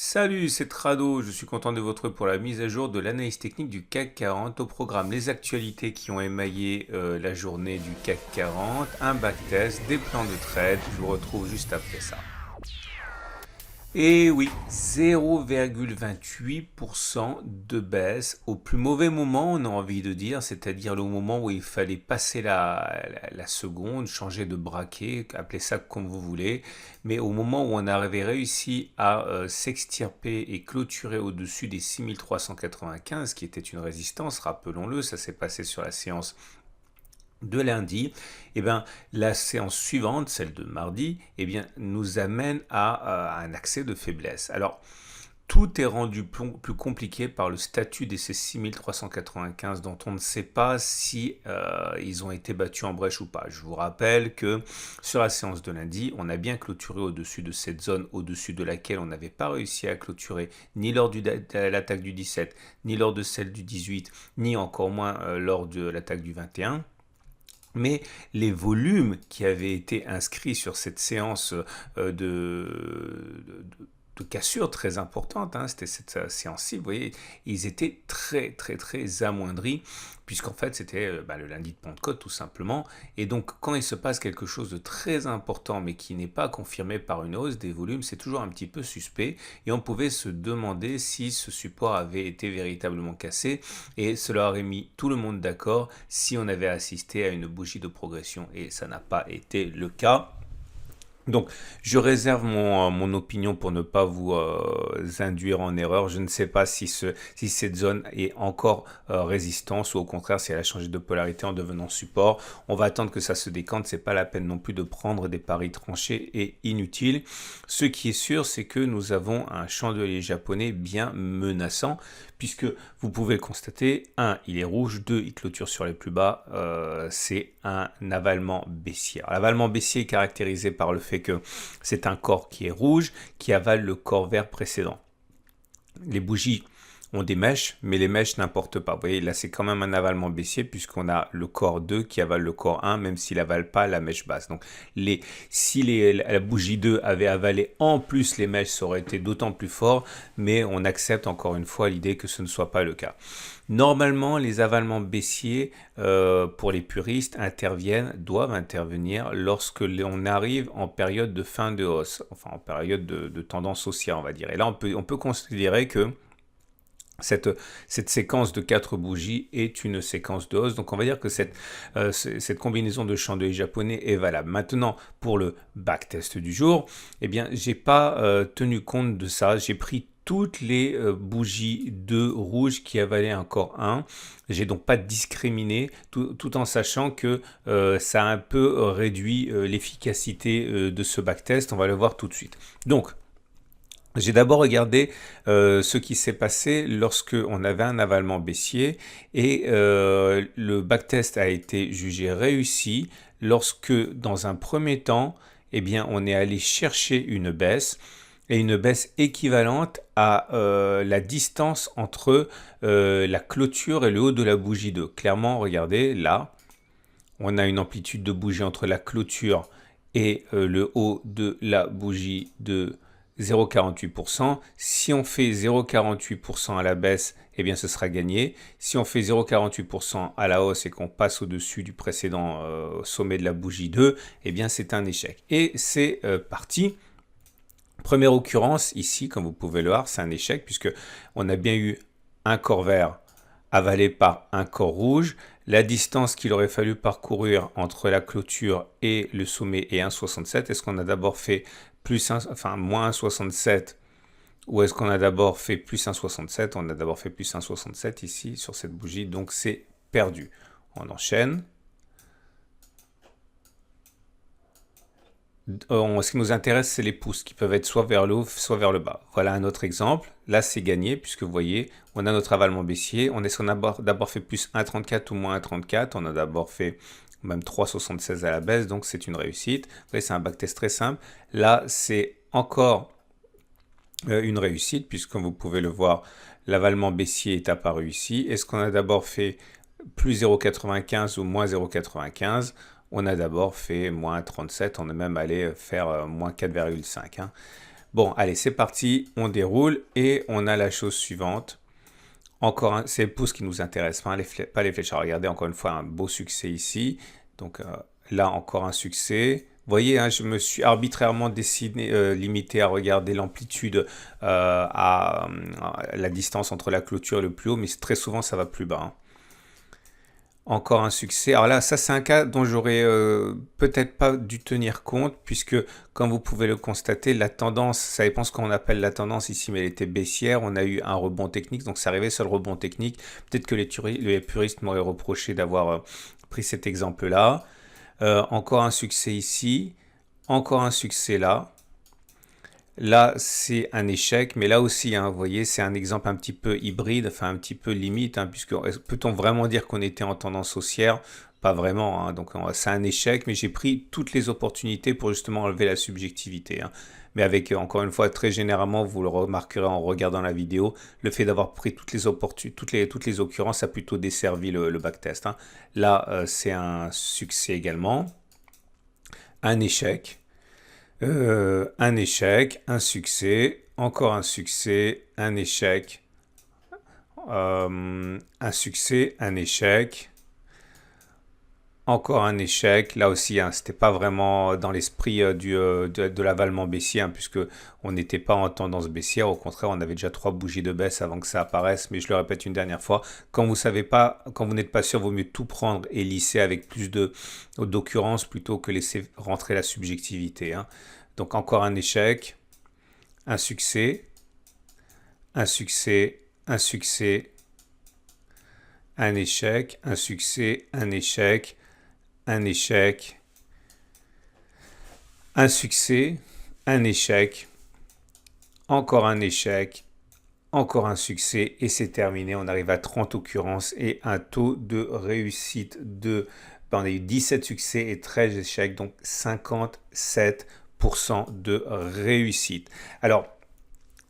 Salut, c'est Trado, je suis content de vous retrouver pour la mise à jour de l'analyse technique du CAC 40. Au programme, les actualités qui ont émaillé la journée du CAC 40, un backtest, des plans de trade. Je vous retrouve juste après ça. Et oui, 0,28% de baisse au plus mauvais moment, on a envie de dire, c'est-à-dire le moment où il fallait passer la seconde, changer de braquet, appelez ça comme vous voulez, mais au moment où on avait réussi à s'extirper et clôturer au-dessus des 6395, qui était une résistance, rappelons-le, ça s'est passé sur la séance de lundi, eh bien, la séance suivante, celle de mardi, eh bien, nous amène à un accès de faiblesse. Alors, tout est rendu plus compliqué par le statut de ces 6395 dont on ne sait pas si ils ont été battus en brèche ou pas. Je vous rappelle que sur la séance de lundi, on a bien clôturé au-dessus de cette zone, au-dessus de laquelle on n'avait pas réussi à clôturer ni lors de l'attaque du 17, ni lors de celle du 18, ni encore moins lors de l'attaque du 21. Mais les volumes qui avaient été inscrits sur cette séance de cassure très importante, c'était cette séance-ci, vous voyez, ils étaient très amoindris, puisqu'en fait c'était le lundi de Pentecôte tout simplement, et donc quand il se passe quelque chose de très important mais qui n'est pas confirmé par une hausse des volumes, c'est toujours un petit peu suspect, et on pouvait se demander si ce support avait été véritablement cassé, et cela aurait mis tout le monde d'accord si on avait assisté à une bougie de progression, et ça n'a pas été le cas. Donc, je réserve mon opinion pour ne pas vous induire en erreur. Je ne sais pas si cette zone est encore résistance ou au contraire si elle a changé de polarité en devenant support. On va attendre que ça se décante. C'est pas la peine non plus de prendre des paris tranchés et inutiles. Ce qui est sûr, c'est que nous avons un chandelier japonais bien menaçant puisque vous pouvez le constater. 1, il est rouge. 2, il clôture sur les plus bas. C'est un avalement baissier. L'avalement baissier est caractérisé par le fait que c'est un corps qui est rouge, qui avale le corps vert précédent. Les bougies ont des mèches, mais les mèches n'importent pas. Vous voyez, là, c'est quand même un avalement baissier puisqu'on a le corps 2 qui avale le corps 1, même s'il n'avale pas la mèche basse. Donc, si la bougie 2 avait avalé en plus les mèches, ça aurait été d'autant plus fort, mais on accepte encore une fois l'idée que ce ne soit pas le cas. Normalement, les avalements baissiers, pour les puristes, doivent intervenir lorsque l'on arrive en période de fin de hausse, enfin en période de tendance haussière, on va dire. Et là, on peut considérer que cette séquence de 4 bougies est une séquence de hausse. Donc on va dire que cette combinaison de chandeliers japonais est valable. Maintenant, pour le backtest du jour, eh bien, j'ai pas tenu compte de ça. J'ai pris toutes les bougies de rouge qui avalaient un corps 1. J'ai donc pas discriminé, tout en sachant que ça a un peu réduit l'efficacité de ce backtest. On va le voir tout de suite. Donc, j'ai d'abord regardé ce qui s'est passé lorsque on avait un avalement baissier et le backtest a été jugé réussi lorsque, dans un premier temps, eh bien, on est allé chercher une baisse et une baisse équivalente à la distance entre la clôture et le haut de la bougie 2. Clairement, regardez, là, on a une amplitude de bougie entre la clôture et le haut de la bougie de 0,48%. Si on fait 0,48% à la baisse, eh bien ce sera gagné. Si on fait 0,48% à la hausse et qu'on passe au-dessus du précédent sommet de la bougie 2, eh bien c'est un échec. Et c'est parti. Première occurrence, ici, comme vous pouvez le voir, c'est un échec puisque on a bien eu un corps vert avalé par un corps rouge. La distance qu'il aurait fallu parcourir entre la clôture et le sommet est 1,67. Est-ce qu'on a d'abord fait moins 1,67 ou est-ce qu'on a d'abord fait plus 1,67? On a d'abord fait plus 1,67 ici sur cette bougie, donc c'est perdu. On enchaîne. Ce qui nous intéresse, c'est les pouces qui peuvent être soit vers le haut, soit vers le bas. Voilà un autre exemple. Là, c'est gagné puisque vous voyez, on a notre avalement baissier. On a d'abord fait plus 1,34 ou moins 1,34. On a d'abord fait même 3,76 à la baisse, donc c'est une réussite. Vous voyez, c'est un backtest très simple. Là, c'est encore une réussite puisque comme vous pouvez le voir, l'avalement baissier est apparu ici. Est-ce qu'on a d'abord fait plus 0,95 ou moins 0,95? On a d'abord fait moins 37, on est même allé faire moins 4,5. Bon, allez, c'est parti, on déroule et on a la chose suivante. Encore un, c'est le pouce qui nous intéresse, hein, pas les flèches. Alors, regardez, encore une fois, un beau succès ici. Donc là, encore un succès. Vous voyez, hein, je me suis arbitrairement décidé, limité à regarder l'amplitude à la distance entre la clôture et le plus haut, mais très souvent, ça va plus bas, hein. Encore un succès. Alors là, ça c'est un cas dont j'aurais peut-être pas dû tenir compte, puisque comme vous pouvez le constater, la tendance, ça dépend ce qu'on appelle la tendance ici, mais elle était baissière. On a eu un rebond technique, donc ça arrivait sur le rebond technique. Peut-être que les puristes m'auraient reproché d'avoir pris cet exemple-là. Encore un succès ici, encore un succès là. Là, c'est un échec, mais là aussi, hein, vous voyez, c'est un exemple un petit peu hybride, enfin un petit peu limite, hein, puisque peut-on vraiment dire qu'on était en tendance haussière? Pas vraiment, hein, donc c'est un échec, mais j'ai pris toutes les opportunités pour justement enlever la subjectivité, hein. Mais avec, encore une fois, très généralement, vous le remarquerez en regardant la vidéo, le fait d'avoir pris toutes les opportunités, toutes les occurrences a plutôt desservi le backtest, hein. Là, c'est un succès également, un échec. Un échec, un succès, encore un succès, un échec, un succès, un échec, encore un échec. Là aussi, hein, c'était pas vraiment dans l'esprit de l'avalement baissier, hein, puisque on n'était pas en tendance baissière. Au contraire, on avait déjà 3 bougies de baisse avant que ça apparaisse. Mais je le répète une dernière fois, quand vous savez pas, quand vous n'êtes pas sûr, vaut mieux tout prendre et lisser avec plus d'occurrence plutôt que laisser rentrer la subjectivité, hein. Donc encore un échec, un succès, un succès, un succès, un échec, un succès, un échec, un échec, un succès, un échec, encore un échec, encore un succès et c'est terminé. On arrive à 30 occurrences et un taux de réussite de... on a eu 17 succès et 13 échecs, donc 57% de réussite. Alors,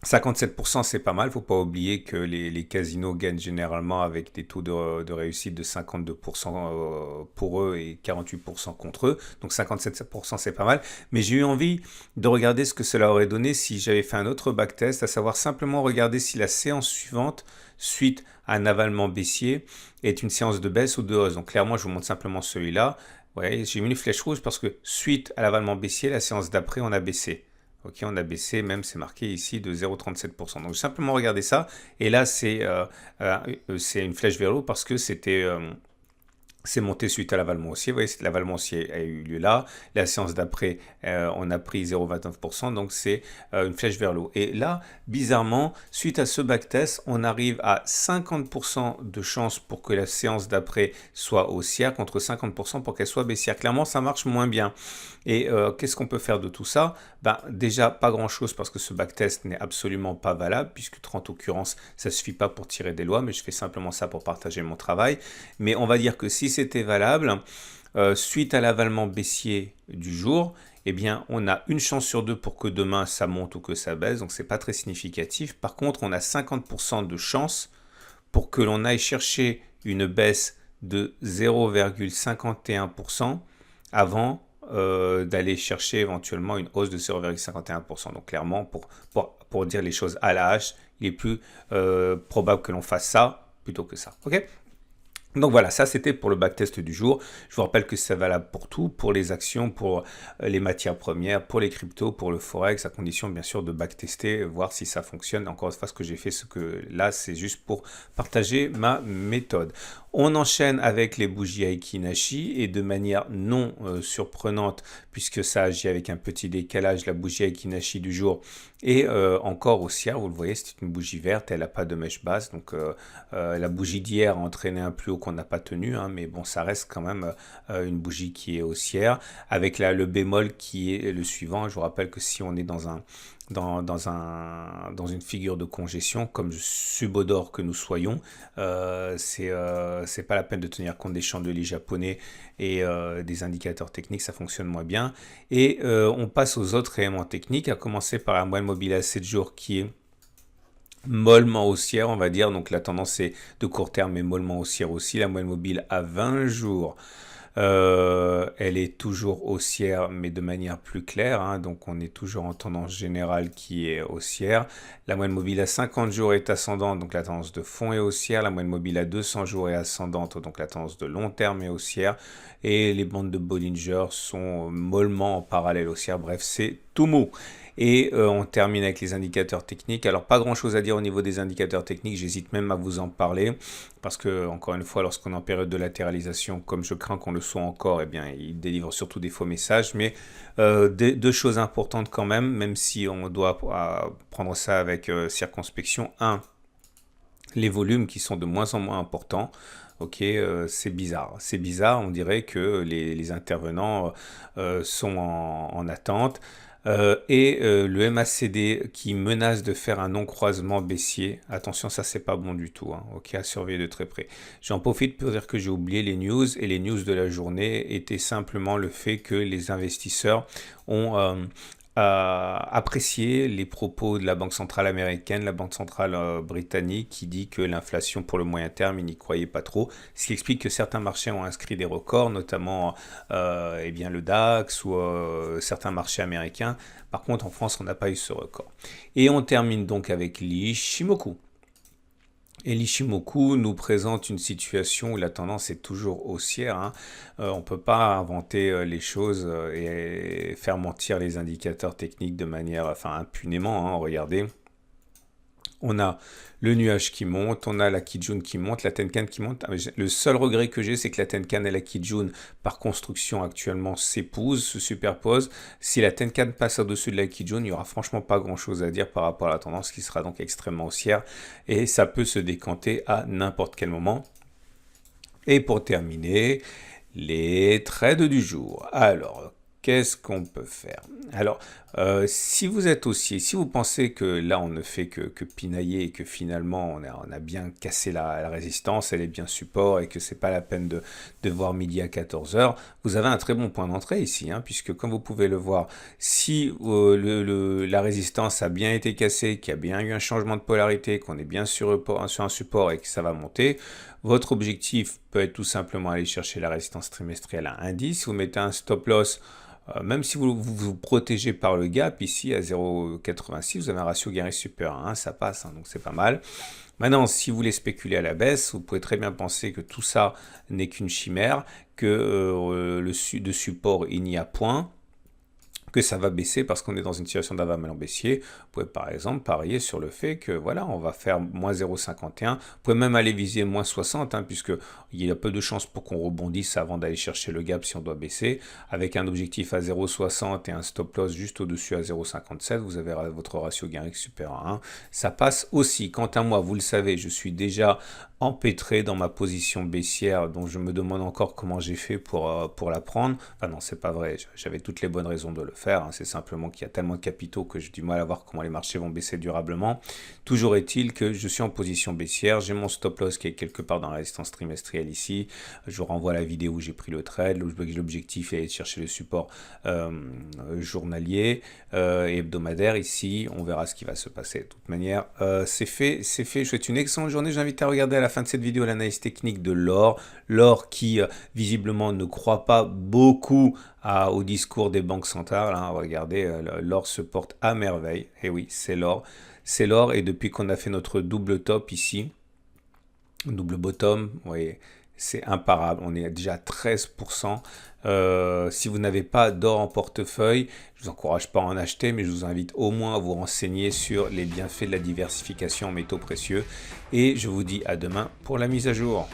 57%, c'est pas mal. Il ne faut pas oublier que les casinos gagnent généralement avec des taux de réussite de 52% pour eux et 48% contre eux. Donc 57%, c'est pas mal. Mais j'ai eu envie de regarder ce que cela aurait donné si j'avais fait un autre backtest, à savoir simplement regarder si la séance suivante, suite à un avalement baissier, est une séance de baisse ou de hausse. Donc clairement, je vous montre simplement celui-là. Ouais, j'ai mis une flèche rouge parce que suite à l'avalement baissier, la séance d'après, on a baissé. Ok, on a baissé, même c'est marqué ici de 0,37%. Donc simplement regardez ça. Et là, c'est une flèche vers le haut parce que c'est monté suite à l'avalement haussier. Vous voyez, l'avalement haussier a eu lieu là. La séance d'après, on a pris 0,29%. Donc, c'est une flèche vers le haut. Et là, bizarrement, suite à ce backtest, on arrive à 50% de chance pour que la séance d'après soit haussière contre 50% pour qu'elle soit baissière. Clairement, ça marche moins bien. Et qu'est-ce qu'on peut faire de tout ça? Ben, déjà, pas grand-chose parce que ce backtest n'est absolument pas valable puisque 30 occurrences, ça ne suffit pas pour tirer des lois. Mais je fais simplement ça pour partager mon travail. Mais on va dire que si c'était valable, suite à l'avalement baissier du jour, eh bien, on a une chance sur deux pour que demain ça monte ou que ça baisse, donc c'est pas très significatif. Par contre, on a 50% de chance pour que l'on aille chercher une baisse de 0,51% avant d'aller chercher éventuellement une hausse de 0,51%. Donc clairement, pour dire les choses à la hache, il est plus probable que l'on fasse ça plutôt que ça. Ok ? Donc voilà, ça c'était pour le backtest du jour. Je vous rappelle que c'est valable pour tout, pour les actions, pour les matières premières, pour les cryptos, pour le forex, à condition bien sûr de backtester, voir si ça fonctionne. Encore une fois, ce que j'ai fait, là, c'est juste pour partager ma méthode. On enchaîne avec les bougies Aiki Nashi et de manière non surprenante, puisque ça agit avec un petit décalage, la bougie Aiki Nashi du jour est encore haussière. Vous le voyez, c'est une bougie verte, elle n'a pas de mèche basse. Donc la bougie d'hier a entraîné un plus haut qu'on n'a pas tenu, hein, mais bon, ça reste quand même une bougie qui est haussière, avec le bémol qui est le suivant. Je vous rappelle que si on est dans une figure de congestion, comme subodore que nous soyons, c'est pas la peine de tenir compte des chandeliers japonais et des indicateurs techniques, ça fonctionne moins bien. Et on passe aux autres éléments techniques, à commencer par la moyenne mobile à 7 jours qui est mollement haussière, on va dire. Donc la tendance est de court terme mais mollement haussière aussi. La moyenne mobile à 20 jours Elle est toujours haussière, mais de manière plus claire, hein, donc on est toujours en tendance générale qui est haussière. La moyenne mobile à 50 jours est ascendante, donc la tendance de fond est haussière. La moyenne mobile à 200 jours est ascendante, donc la tendance de long terme est haussière. Et les bandes de Bollinger sont mollement en parallèle haussière. Bref, c'est tout mou. Et on termine avec les indicateurs techniques. Alors, pas grand-chose à dire au niveau des indicateurs techniques. J'hésite même à vous en parler. Parce que, encore une fois, lorsqu'on est en période de latéralisation, comme je crains qu'on le soit encore, eh bien, il délivre surtout des faux messages. Mais deux choses importantes quand même si on doit prendre ça avec circonspection. Un, les volumes qui sont de moins en moins importants. Ok, c'est bizarre. C'est bizarre, on dirait que les intervenants sont en attente. Le MACD qui menace de faire un non-croisement baissier. Attention, ça c'est pas bon du tout. Hein. Ok, à surveiller de très près. J'en profite pour dire que j'ai oublié les news. Et les news de la journée étaient simplement le fait que les investisseurs ont apprécié les propos de la Banque centrale américaine, la Banque centrale britannique, qui dit que l'inflation pour le moyen terme, il n'y croyait pas trop, ce qui explique que certains marchés ont inscrit des records, notamment eh bien, le DAX ou certains marchés américains. Par contre, en France, on n'a pas eu ce record. Et on termine donc avec l'Ishimoku. Et l'Ishimoku nous présente une situation où la tendance est toujours haussière. Hein. On ne peut pas inventer les choses et faire mentir les indicateurs techniques de manière, impunément. Hein. Regardez. On a le nuage qui monte, on a la Kijun qui monte, la Tenkan qui monte. Le seul regret que j'ai, c'est que la Tenkan et la Kijun, par construction actuellement, s'épousent, se superposent. Si la Tenkan passe au-dessus de la Kijun, il n'y aura franchement pas grand-chose à dire par rapport à la tendance qui sera donc extrêmement haussière. Et ça peut se décanter à n'importe quel moment. Et pour terminer, les trades du jour. Alors, qu'est-ce qu'on peut faire? Alors, si vous êtes haussier, si vous pensez que là, on ne fait que pinailler et que finalement, on a bien cassé la résistance, elle est bien support et que c'est pas la peine de voir midi à 14 heures, vous avez un très bon point d'entrée ici, hein, puisque comme vous pouvez le voir, si la résistance a bien été cassée, qu'il y a bien eu un changement de polarité, qu'on est bien sur un support et que ça va monter, votre objectif peut être tout simplement aller chercher la résistance trimestrielle à 1,10. Vous mettez un stop loss, même si vous protégez par le gap, ici à 0,86, vous avez un ratio gain supérieur à 1, ça passe, hein, donc c'est pas mal. Maintenant, si vous voulez spéculer à la baisse, vous pouvez très bien penser que tout ça n'est qu'une chimère, que de support, il n'y a point, que ça va baisser parce qu'on est dans une situation d'avalement baissier. Vous pouvez par exemple parier sur le fait que voilà, on va faire moins 0,51. Vous pouvez même aller viser moins 60, hein, puisque il y a peu de chances pour qu'on rebondisse avant d'aller chercher le gap si on doit baisser. Avec un objectif à 0,60 et un stop loss juste au-dessus à 0,57, vous avez votre ratio gain supérieur à 1. Ça passe aussi. Quant à moi, vous le savez, je suis déjà empêtré dans ma position baissière, dont je me demande encore comment j'ai fait pour la prendre. Enfin non, c'est pas vrai, j'avais toutes les bonnes raisons de le faire, hein. C'est simplement qu'il y a tellement de capitaux que j'ai du mal à voir comment les marchés vont baisser durablement. Toujours est-il que je suis en position baissière, j'ai mon stop loss qui est quelque part dans la résistance trimestrielle ici, je vous renvoie à la vidéo où j'ai pris le trade, l'objectif est d'aller chercher le support journalier et hebdomadaire ici, on verra ce qui va se passer. De toute manière, c'est fait, je vous souhaite une excellente journée, j'invite à regarder à la fin de cette vidéo l'analyse technique de l'or qui visiblement ne croit pas beaucoup au discours des banques centrales, hein. Regardez, l'or se porte à merveille, et oui, c'est l'or, et depuis qu'on a fait notre double top ici, double bottom, vous voyez, c'est imparable, on est déjà à 13%. Si vous n'avez pas d'or en portefeuille, je ne vous encourage pas à en acheter, mais je vous invite au moins à vous renseigner sur les bienfaits de la diversification en métaux précieux. Et je vous dis à demain pour la mise à jour.